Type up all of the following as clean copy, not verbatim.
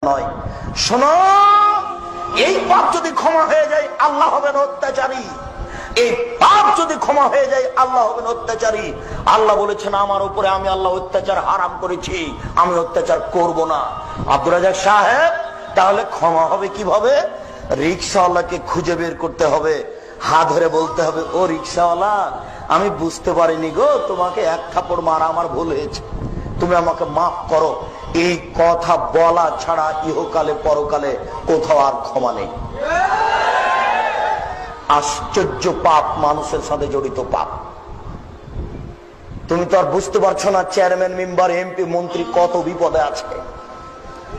নয়। শোনো, এই পাপ যদি ক্ষমা হয়ে যায় আল্লাহ হবেন অত্যাচারী। এই পাপ যদি ক্ষমা হয়ে যায় আল্লাহ হবেন অত্যাচারী। আল্লাহ বলেছেন আমার উপরে আমি আল্লাহ অত্যাচার হারাম করেছি, আমি অত্যাচার করব না। আব্দুর রাজ্জাক সাহেব, তাহলে ক্ষমা হবে কিভাবে? রিকশাওয়ালাকে খুঁজে বের করতে হবে, হাত ধরে বলতে হবে, ও রিকশাওয়ালা, আমি বুঝতে পারিনি গো, তোমাকে এক থাপ্পড় মারা আমার ভুল হয়েছে, তুমি আমাকে মাফ করো। এই কথা বলা ছাড়া ইহকালে পরকালে কোথাও আর ক্ষমা নেই। আশ্চর্য পাপ, মানুষের সাথে জড়িত পাপ। তুমি তো আর বুঝতে পারছো না চেয়ারম্যান, মেম্বার, এমপি, মন্ত্রী কত বিপদে আছে।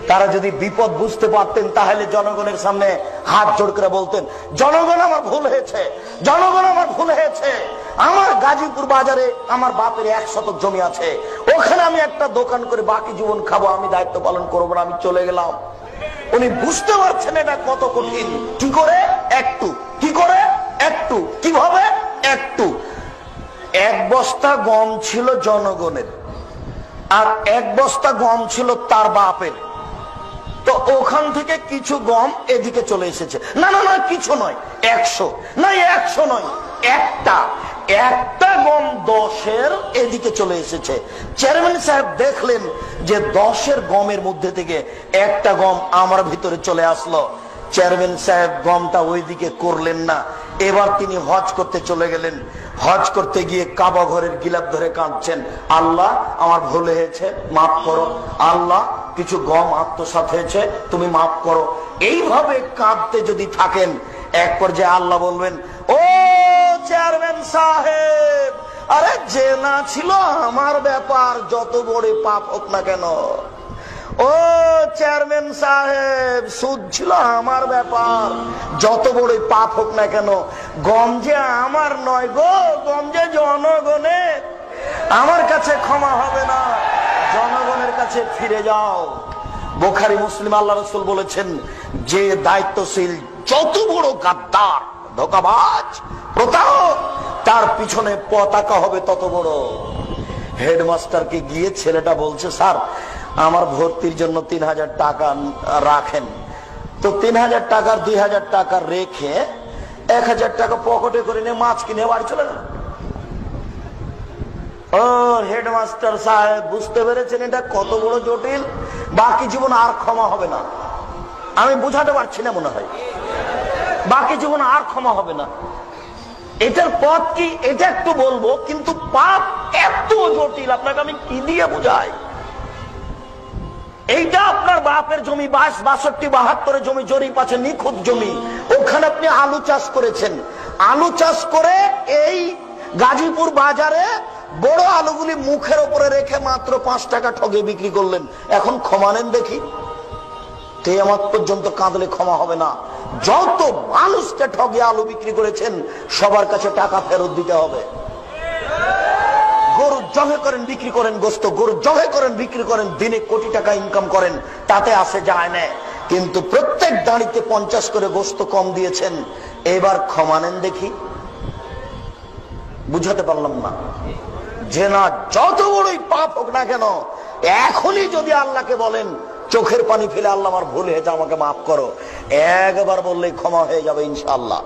তারা যদি বিপদ বুঝতে পারতেন তাহলে জনগণের সামনে হাত জোড় করে বলতেন, জনগণ আমার ভুল হয়েছে, জনগণ আমার ভুল হয়েছে। আমার গাজীপুর বাজারে আমার বাপের 1 শতক জমি আছে, ওখানে আমি একটা দোকান করে বাকি জীবন খাবো, আমি দায়িত্ব পালন করবো না, আমি চলে গেলাম। উনি বুঝতে পারছেন এটা কত কঠিন। কি করে? একটু। কি করে? একটু। কিভাবে? একটু। 1 বস্তা গম ছিল জনগণের, আর 1 বস্তা গম ছিল তার বাপের। তো ওখান থেকে কিছু গম এদিকে চলে এসেছে। না না না, কিছু নয়, 100 না, 100 নয়, একটা গম 10-এর এদিকে চলে এসেছে। চেয়ারম্যান সাহেব দেখলেন যে 10-এর গমের মধ্যে থেকে একটা গম আমার ভিতরে চলে আসলো। চেয়ারম্যান সাহেব গমটা ওইদিকে করলেন না, এবার তিনি হজ করতে চলে গেলেন। হজ করতে গিয়ে কাবা ঘরের গিলাপ ধরে কাঁদছেন, আল্লাহ আমার ভুল হয়েছে, মাফ করো। আল্লাহ কিছু গম আত্মসাৎ হয়েছে, তুমি মাফ করো। এইভাবে কাঁদতে যদি থাকেন, এক পর্যায়ে আল্লাহ বলবেন, ও চেয়ারম্যান সাহেব, আরে জেনা ছিল আমার ব্যাপার, যত বড় পাপ হোক না কেন। ও চেয়ারম্যান সাহেব, সুদ ছিল আমার ব্যাপার, যত বড় পাপ হোক না কেন। গম যে আমার নয় গো, গম যে জনগণের, আমার কাছে ক্ষমা হবে না, জনগণের কাছে ফিরে যাও। বুখারী, মুসলিম, আল্লাহ রাসূল বলেছেন, যে দায়িত্বশীল যত বড় গাদ্দার, ধোঁকাবাজ, প্রতারক, তার পিছনে পতাকা হবে তত বড়। হেডমাস্টারকে গিয়ে ছেলেটা বলছে, স্যার আমার ভর্তির জন্য 3000 টাকা রাখেন। তো 3000 টাকার 2000 টাকা রেখে 1000 টাকা পকেটে করে নিয়ে মাছ কিনে বাড়ি চলে গেল। ও হেডমাস্টার সাহেব, বুঝতে পেরেছেন এটা কত বড় জটিল? বাকি জীবন আর ক্ষমা হবে না। আমি বুঝাতে পারছি না মনে হয়, বাকি জীবন আর ক্ষমা হবে না। এটার পথ কি এটা একটু বলবো, কিন্তু পাপ এত জটিল, আপনাকে আমি কি দিয়ে বুঝাই? এইটা আপনার বাপের জমি, 62, 72 জমি জরিপ আছে, নিখুঁত জমি, ওখানে আপনি আলু চাষ করেছেন। আলু চাষ করে এই গাজীপুর বাজারে বড় আলুগুলি মুখের উপরে রেখে মাত্র 5 টাকা ঠগে বিক্রি করলেন। এখন ক্ষমা নেন দেখি। কিয়ামত পর্যন্ত কাঁদলে ক্ষমা হবে না। যত মানুষকে ঠগে আলু বিক্রি করেছেন সবার কাছে টাকা ফেরত দিতে হবে। গরু জবে করেন, বিক্রি করেন, গোস্ত গরু জবে করেন, বিক্রি করেন, দিনে কোটি টাকা ইনকাম করেন, তাতে আসে যায় না। কিন্তু প্রত্যেক দাঁড়িতে 50 করে গোস্ত কম দিয়েছেন, এবার ক্ষমা নেন দেখি। বুঝাতে পারলাম না? যে না, যত বড়ই পাপ হোক না কেন, এখনই যদি আল্লাহকে বলেন, চোখের পানি ফেলে, আল্লাহ আমার ভুল হয়েছে, আমাকে মাফ করো, একবার বললেই ক্ষমা হয়ে যাবে ইনশাআল্লাহ।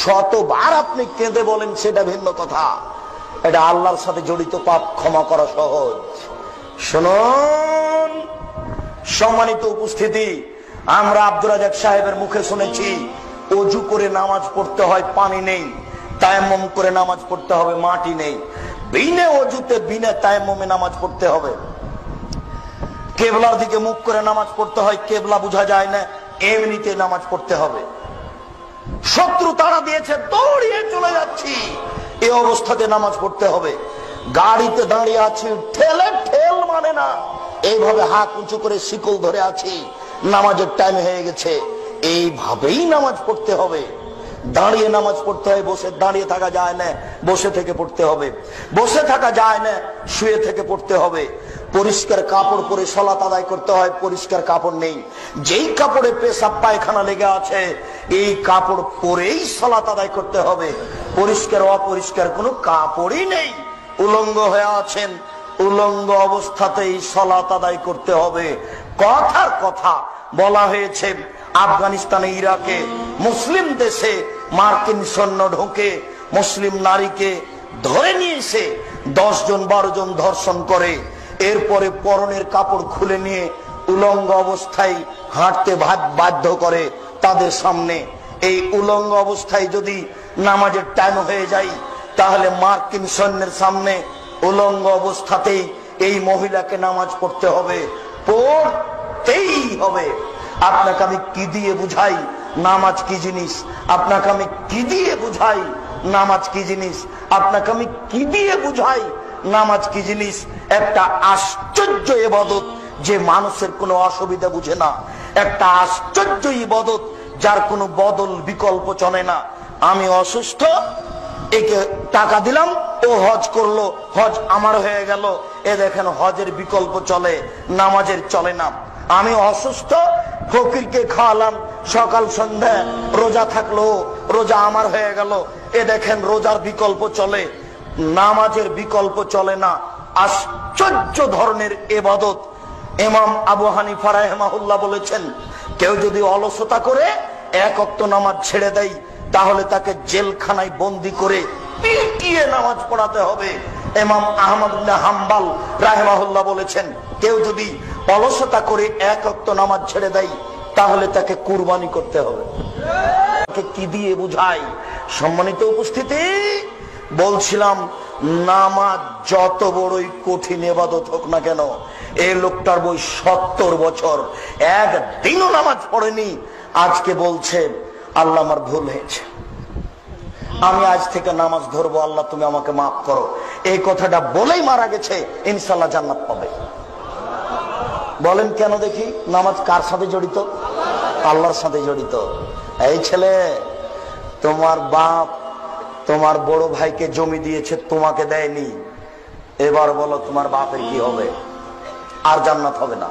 100বার আপনি কেঁদে বলেন সেটা ভিন্ন কথা, এটা আল্লাহর সাথে জড়িত পাপ ক্ষমা করা সহজ। শুনুন সম্মানিত উপস্থিতি, আমরা আব্দুর রাজ্জাক সাহেবের মুখে শুনেছি অজু করে নামাজ পড়তে হয়, পানি নেই, তায়াম্মুম করে নামাজ পড়তে হবে, মাটি নেই। বিনা অজুতে বিনা তায়াম্মুমে নামাজ পড়তে হবে। কেবলার দিকে মুখ করে নামাজ পড়তে হয়, কেবলা বোঝা যায় না, এমনিতে নামাজ পড়তে হবে। শত্রু তাড়া দিয়েছে, দৌড়িয়ে চলে যাচ্ছি, এই অবস্থাতে নামাজ পড়তে হবে। গাড়িতে দাঁড়িয়ে আছি, ঠেলে ঠেল মানে না, এইভাবে হাত উঁচু করে শিকল ধরে আছি, নামাজের টাইম হয়ে গেছে, এইভাবেই নামাজ পড়তে হবে। দাঁড়িয়ে নামাজ পড়তে হয়, বসে দাঁড়িয়ে থাকা যায় না, বসে থেকে পড়তে হবে। বসে থাকা যায় না, শুয়ে থেকে পড়তে হবে। পরিষ্কার কাপড় পরে সালাত আদায় করতে হয়, পরিষ্কার কাপড় নেই, যেই কাপড়ে পেশাব পায়খানা লেগে আছে এই কাপড় পরেই সালাত আদায় করতে হবে। পরিষ্কার অপরিষ্কার কোনো কাপড়ই নেই, উলঙ্গ হয়ে আছেন, উলঙ্গ অবস্থাতেই সালাত আদায় করতে হবে। কথার কথা বলা হয়েছে আফগানিস্তানে, ইরাকে, মুসলিম দেশে মার্কিন সৈন্য ঢোকে, মুসলিম নারীকে ধরে নিয়ে এসে 10 জন 12 জন ধর্ষণ করে, এরপরে পরনের কাপড় খুলে নিয়ে উলঙ্গ অবস্থায় হাঁটতে বাধ্য করে তাদের সামনে। এই উলঙ্গ অবস্থায় যদি নামাজের টাইম হয়ে যায়, তাহলে মার্কিন সৈন্যের সামনে উলঙ্গ অবস্থাতেই এই মহিলাকে নামাজ পড়তে হবে, পড়তেই হবে। আপনাকে আমি কি দিয়ে বুঝাই নামাজ কি জিনিস? আপনাকে আমি কি দিয়ে বুঝাই নামাজ কি জিনিস? আপনাকে আমি কি দিয়ে বুঝাই নামাজ কি জিনিস? একটা আশ্চর্য ইবাদত যে মানুষের কোনো অসুবিধা বুঝে না, একটা আশ্চর্য ইবাদত যার কোনো বদল বিকল্প চলে না। আমি অসুস্থ, একে টাকা দিলাম, ও হজ করলো, হজ আমার হয়ে গেল। এ দেখেন হজের বিকল্প চলে, নামাজের চলে না। আমি অসুস্থ, ফকিরকে খাওয়ালাম, সকাল সন্ধ্যা রোজা থাকলো, রোজা আমার হয়ে গেল। এ দেখেন রোজার বিকল্প চলে, নামাজের বিকল্প চলে না। আশ্চর্য ধরনের ইবাদত। ইমাম আবু হানিফা রাহিমাহুল্লাহ বলেছেন, কেউ যদি অলসতা করে 1 ওয়াক্ত নামাজ ছেড়ে দেয়, তাহলে তাকে জেলখানায় বন্দি করে পিটিয়ে নামাজ পড়াতে হবে। ইমাম আহমদ ইবনে হাম্বল রাহিমাহুল্লাহ বলেছেন, কেউ যদি অলসতা করে 1 ওয়াক্ত নামাজ ছেড়ে দেয়, তাহলে তাকে কুরবানি করতে হবে। কি দিয়ে বুঝাই? সম্মানিত উপস্থিতি, বলছিলাম নামাজ যত বড়ই কঠিন ইবাদত হোক না কেন, এই লোকটার বই 70 বছর একদিনও নামাজ পড়েনি, আজকে বলছে আল্লাহ আমার ভুল হয়েছে, আমি আজ থেকে নামাজ ধরবো, আল্লাহ তুমি আমাকে মাফ করো। এই কথাটা বলেই মারা গেছে, ইনশাআল্লাহ জান্নাত পাবে। বলেন কেন দেখি? নামাজ কার সাথে জড়িত? আল্লাহর সাথে জড়িত। এই ছেলে, তোমার বাপ তোমার বড় ভাইকে জমি দিয়েছে, তোমাকে দেয়নি, এবার বলো তোমার বাপের কি হবে? আর জান্নাত হবে না।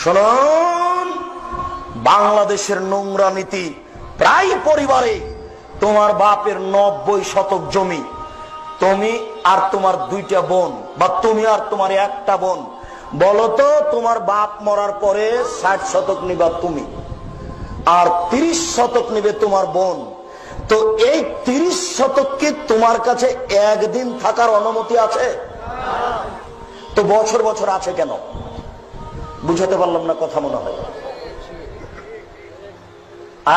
শুনুন, বাংলাদেশের নোংরা নীতি, প্রায় পরিবারে তোমার বাপের 90 শতক জমি, তুমি আর তোমার 2টা বোন, বা তুমি আর তোমার 1টা বোন, বলতো তোমার বাপ মরার পরে 60 শতক নিবা তুমি, আর 30 শতক নিবে তোমার বোন। তো এই 30 শতক কি তোমার কাছে একদিন থাকার অনুমতি আছে? তো বছর বছর আছে কেন? বুঝাতে পারলাম না কথা মনে হয়।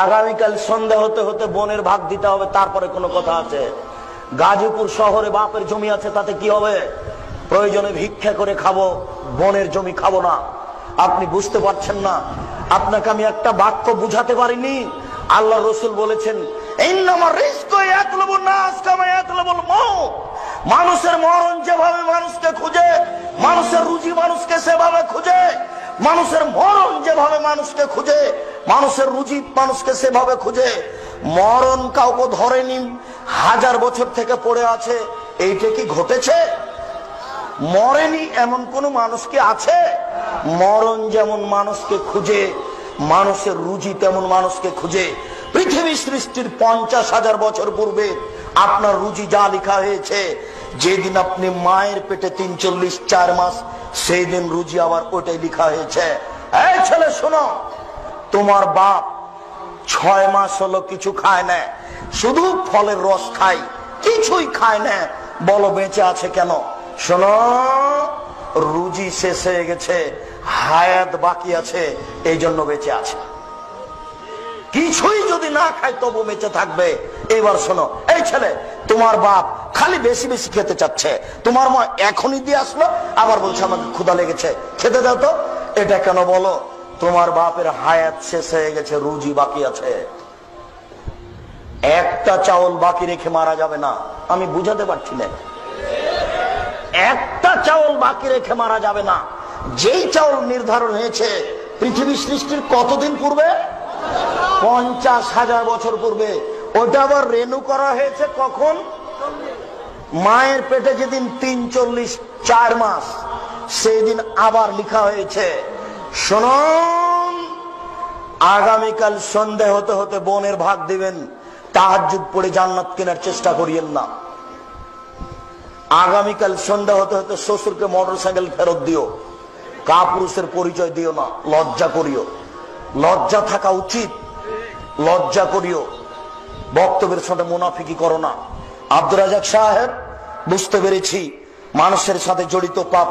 আগামীকাল সন্ধ্যা হতে হতে বোনের ভাগ দিতে হবে, তারপরে কোনো কথা আছে? গাজীপুর শহরে বাপের জমি আছে, তাতে কি হবে? প্রয়োজনে ভিক্ষা করে খাবো, বোনের জমি খাবো না। আপনি বুঝতে পারছেন না। আপনাকে আমি একটা বাক্য বুঝাতে পারিনি। আল্লাহ রসুল বলেছেন, মানুষের মরণ যেভাবে মানুষকে খুঁজে, মানুষের রুজি মানুষকে সেভাবে খুঁজে, মানুষের মরণ যেভাবে মানুষকে খুঁজে, মানুষের রুজি মানুষকে সেভাবে খুঁজে। মরণ কাউকে ধরেনি, 1000 বছর থেকে পড়ে আছে। এইটা কি ঘটেছে? মরেনি এমন কোন মানুষ কি আছে? মরণ যেমন মানুষকে খুঁজে, মানুষের রুজি তেমন মানুষকে খুঁজে। পৃথিবী সৃষ্টির 50,000 বছর পূর্বে আপনার রুজি যা লেখা হয়েছে, যেদিন আপনি মায়ের পেটে 43-4 মাস, সেই দিন রুজি আবার ওটাই লেখা হয়েছে। এই ছেলে শোনো, তোমার বাপ 6 মাস হলো কিছু খায় না, শুধু ফলের রস খায়, কিছুই খায় না, বলো বেঁচে আছে কেন? শোনো, রুজি শেষ হয়ে গেছে, হায়াত বাকি আছে, এই জন্য বেঁচে আছে। কিছুই যদি না খায় তবু বেঁচে থাকবে। এবার শোনো, এই ছেলে, তোমার বাপ খালি বেশি বেশি খেতে চাচ্ছে, তোমার মা এখনই দিয়ে আসলো, আবার বলছে আমাকে ক্ষুধা লেগেছে, খেতে দাও তো। এটা কেন বলো? তোমার বাপের হায়াত শেষ হয়ে গেছে, রুজি বাকি আছে। একটা চাউল বাকি রেখে মারা যাবে না। আমি বুঝাতে পারছি না। একটা চাউল বাকি রেখে মারা যাবে না। যেই চাউল নির্ধারণ হয়েছে পৃথিবী সৃষ্টির কতদিন পূর্বে? 50,000 বছর পূর্বে। ওটা আবার রেনু করা হয়েছে কখন? মায়ের পেটে যেদিন 43-4 মাস, সেই দিন আবার লেখা হয়েছে। শুনুন, আগামীকাল সন্ধ্যা হতে হতে বোনের ভাগ দিবেন, তাহাজ্জুদ পড়ে জান্নাত কেনার চেষ্টা করিয়েন না। আগামীকাল সন্ধ্যা হতে হতে শ্বশুরকে মোটরসাইকেল ফেরত দিও, কাপুরুষের পরিচয় দিও না, লজ্জা করিও, লজ্জা থাকা উচিত, লজ্জা করিও, বক্তব্যের সাথে মুনাফিকি করো না। আব্দুর রাজ্জাক সাহেব, বুঝতে পেরেছি মানুষের সাথে জড়িত পাপ